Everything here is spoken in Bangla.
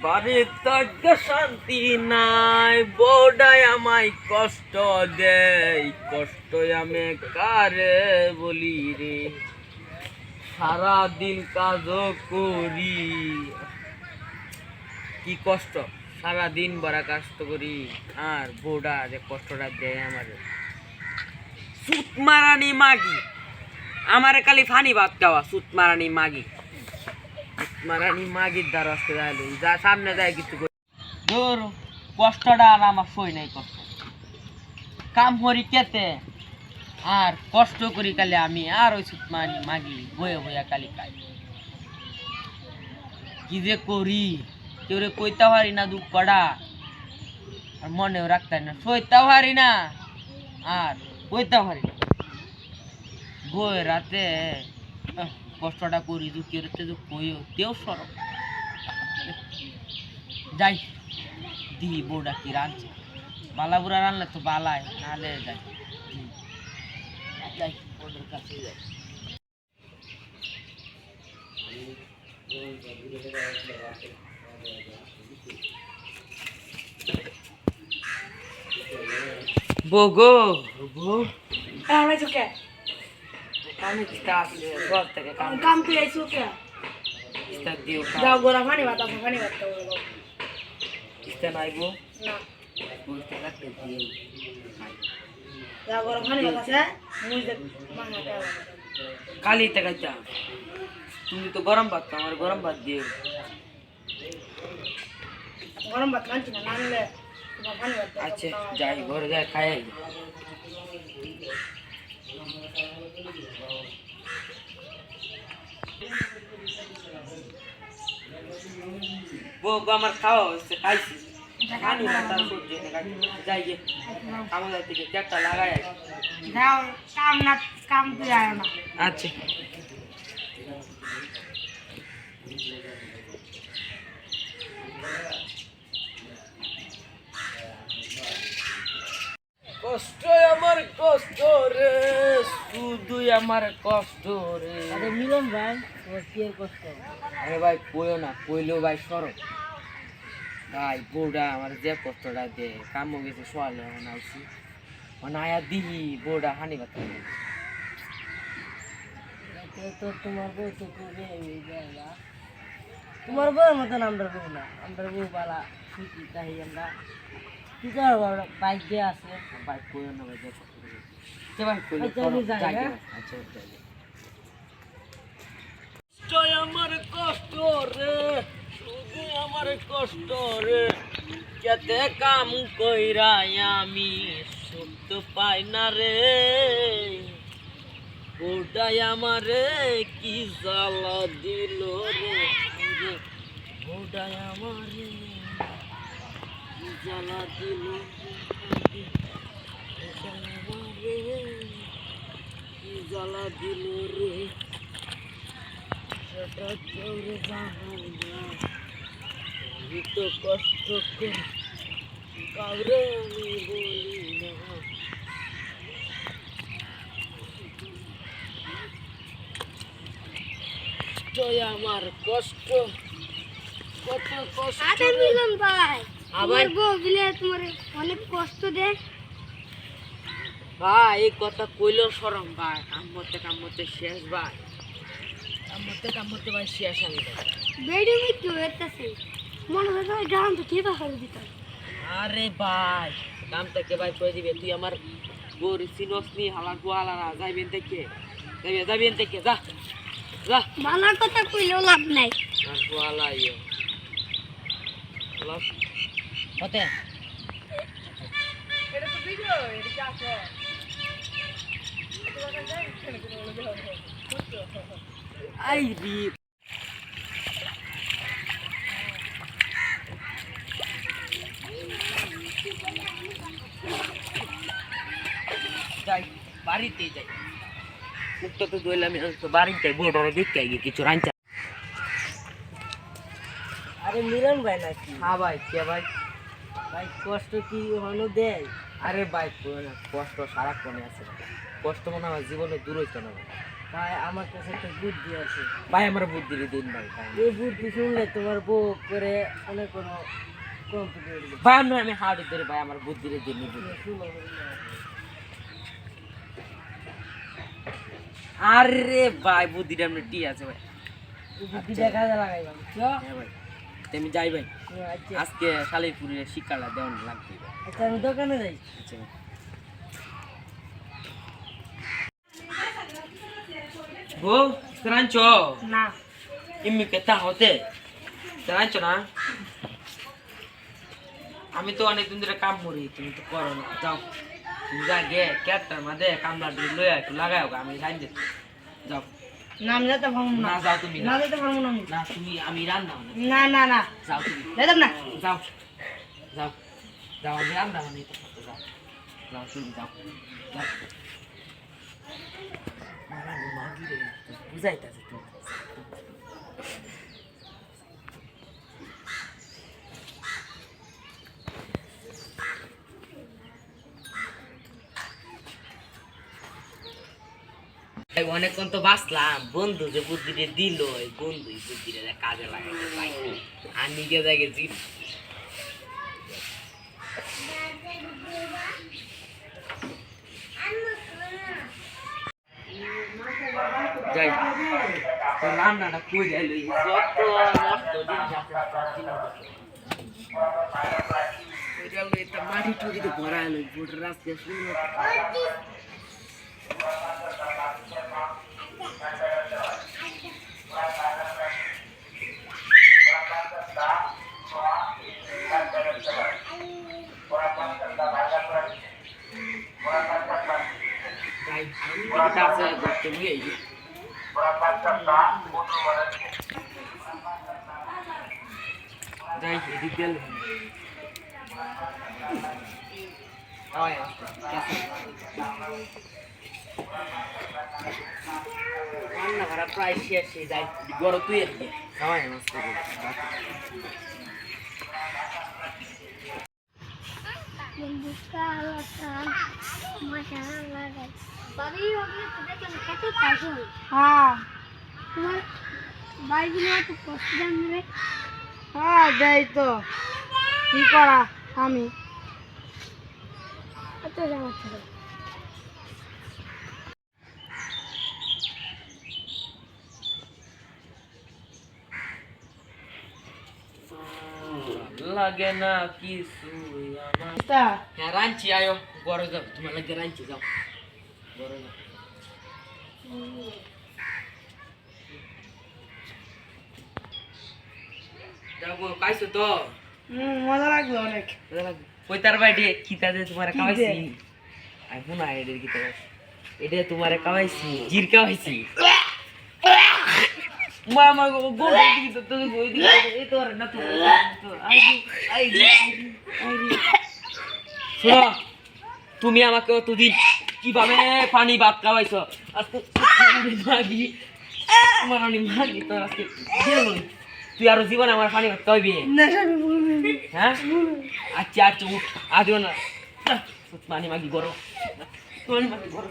বাড়িতে শান্তি নাই, বউডাই আমায় কষ্ট দেয়, কষ্ট আমি কারে বলি রে। সারাদিন কাজ করি, কি কষ্ট, সারাদিন বড় কষ্ট করি, আর বউডা যে কষ্টটা দেয় আমার। সুত মারানি মাগি আমারে খালি ফানি ভাত খাওয়া, সুত মারানি মাগি, মারানি মাগির দ্বারা আসতে যাইলে যা সামনে যায় কিছু দূর। কষ্টটা আর আমার সই নাই, কষ্ট কাম করি কেতে আর কষ্ট করি কালে আমি, আর ওই সুত মারানি মাগি বয়ে বইয়া কালি খাই। কি যে করি কেউ রে কইতে পারি না দুঃখটা, আর মনেও রাখতে না, সইতে পারি না আর কইতে পারি না। বই রাতে কষ্টটা করি, দুঃখের কইও কেউ সরব যাই দি। বউটা কি রাঁধছে, বালা বুড়া রান্না তো বালাই, নাহলে যাই যাই বউটার কাছে যাই। বউ গো, বউ কামে কিটা আসলে ঘর থেকে কাম করে আইছো কে? কিটা দিও যাও গোরা পানি ভাত আছে, পানি ভাত খাবো। কিটা নাই বউ, না বুঝতে কাটতে দিও যাও গোরা পানি ভাত আছে, মুই দেখ মানা খাওয়া। কালি টাকাইতা তুমি তো গরম ভাত খাও, আমার গরম ভাত দিও। গরম ভাত খাচ্ছি না, নানলে তোমার পানি ভাত দাও। আচ্ছা যাই ঘরে যাই খাই আই। বউ গো আমার খাওয়া হচ্ছে, খাইছি পানি ভাত আর সহ্য হয়ে না, যাই গে আমাদের থেকে চারটা লাগাই আই। যাও কাম না, কাম তুই আয় না। আচ্ছা কষ্ট আমার কষ্ট রে, শুধুই আমার কষ্ট রে। আরে মিলন ভাই, তোমার কি এর কষ্ট? আরে ভাই কইও না, কইলেও ভাই সরব ভাই। বউটা আমার যে কষ্টটা দে, কাম গেছে সোয়ালে এখন আইসি, মানে আয়া দিহি বউটা হানি ভাত খাই। তো তোমার বউ তো খুবই তোমার বউয়ের মতন আমরা বউ না, আমরা বউ বালা সুখী তাই আমরা কি করবো, বাইক দিয়ে আছে। ভাই কইও না ভাই, যে কষ্ট করে যে ভাই কইলে আচ্ছা, সরব, আমি যাই, যাই গে হ্যাঁ? ভাই। আচ্ছা যাই গে। কষ্ট আমার কষ্ট রে, শুধু আমার কষ্ট রে, কেতে কাম কইরা আমি সুখ তো পাই না রে। ওটাই আমারে কি জ্বালা দিল রে, ওটাই আমারে কি জ্বালা দিল রে, ওটাই আমারে কি জ্বালা দিল রে, সেটা কেউ রে জানাই না। আমি তো কষ্ট করে কাউরে আমি বলি না। কষ্টই আমার কষ্ট, কত কষ্ট আরে রে। মিলন ভাই, আবার তোমার বউ বিলে তোমার অনেক কষ্ট দেয়। ভাই এই কথা কইলেও শরম ভাই, কাম করতে শেষ ভাই, কাম করতে ভাই শেষ আমি ভাই। বেডি মৃত্যু হইতেছে, মনে হয় ভাই গান তো কে বাহার দিত। আরে ভাই কামটা কে ভাই কই দিবে, তুই আমার গরি সিনস নি হালা গোয়ালা না, যাইবেন থেকে যাইবেন থেকে যা যা। মানার কথা কইলেও লাভ নাই। আর গোয়ালা ইয়ে লাভ হতে এটা তো ভিডিও, এটা কি আছে? আই রি যাই বাড়িতে যাই, মুখটা তো ধুইলাম, তো বাড়িতে বড় দেখতে গিয়ে কিছু রাঞ্চা। আরে মিলন ভাই নাকি? হ্যাঁ ভাই কে ভাই? ভাই কষ্ট কি হলো দেয়? আরে ভাই কই না, কষ্ট সারাক্ষণে আছে, কষ্ট মনে হয় জীবনে দূর হইতো না ভাই। ভাই আমার কাছে একটা বুদ্ধি আছে। ভাই আমার বুদ্ধি দিন ভাই ভাই। এই বুদ্ধি শুনলে তোমার বউ করে অনেক কোনো কমপ্লিট হয়ে যাবে। ভাই আমি হাড়ি ধরে ভাই আমার বুদ্ধি দিন বুদ্ধি। আরে ভাই বুদ্ধিটা আপনি ঠিক আছে ভাই। এই বুদ্ধিটা কাজে লাগাইবা, বুঝছো? হ্যাঁ ভাই আমি যাই ভাই, আচ্ছা আজকে শালিপুরে শিক্ষাটা দেওয়ান লাগবে ভাই। আচ্ছা, আমি দোকানে যাই। আচ্ছা ভাই। বউ রাঞ্চো না ইম্মি কেতা হতে রাঞ্চো না, আমি তো অনেকদিন ধরে কাম করি, তুমি তো করো না, যাও তুমি যা গে ক্যাটটার মাঝে কামলা দিয়ে লইয়া একটু লাগাও, আমি রান্ধে যাও। নাম যেতে পারবো না না, যাও তুমি না যেতে পারবো না, না তুমি আমি রান্না না না না যাও তুমি যেতাম না। যাও যাও যাও আমি রান্না বানাই তো যাও যাও তুমি যাও যাও মারানি মাগি রে বুঝাইতাছে তো অনেকক্ষণ তো বাঁচলাম, বন্ধু যে বুদ্ধিটা দিল ওই বন্ধুই বুদ্ধিটা কাজে লাগাইতে পাই আর নিজে যাই গেছি। যাই তো রান্নাটা কই যাইল যত নষ্ট জিনিস আছে সব জিনিস এটা মাটি টুটিতে ভরা এলো গোটা রাস্তা শুরু যাই এদিক দিয়ে রান্না করা প্রায় শেষ যাই বড় তুই খাওয়াই নষ্ট করে হ্যাঁ তোমার বাড়িগুলো এত কষ্ট জানবে। হ্যাঁ যাই তো কি করা আমি এত জানাচ্ছিল। লাগে না কিছু আমার হ্যাঁ রাঞ্চি আয়ো বড় যাও তোমার লাগে রাঞ্চি যাও বড় যাও যাবো পাইছো তো মজা লাগলো অনেক। কইতার বাইডি কিতা দে তোমারে খাওয়াইছি আই ফোন আই এর কিতা এটা তোমারে খাওয়াইছি জির খাওয়াইছি মামা গো গো দিকে তো তুই গই দিকে এই তো না তো আই আই শোনো তুমি আমাকে অতদিন কিভাবে পানি ভাত খাওয়াইছো আজকে মাগি মারানি মাগি তো আজকে তুই আর জীবনে আমার পানি ভাত খাওয়াবি হ্যাঁ আচ্ছা আচ্ছা উঠ আজ না পানি মাগি গরম পানি মাগি গরম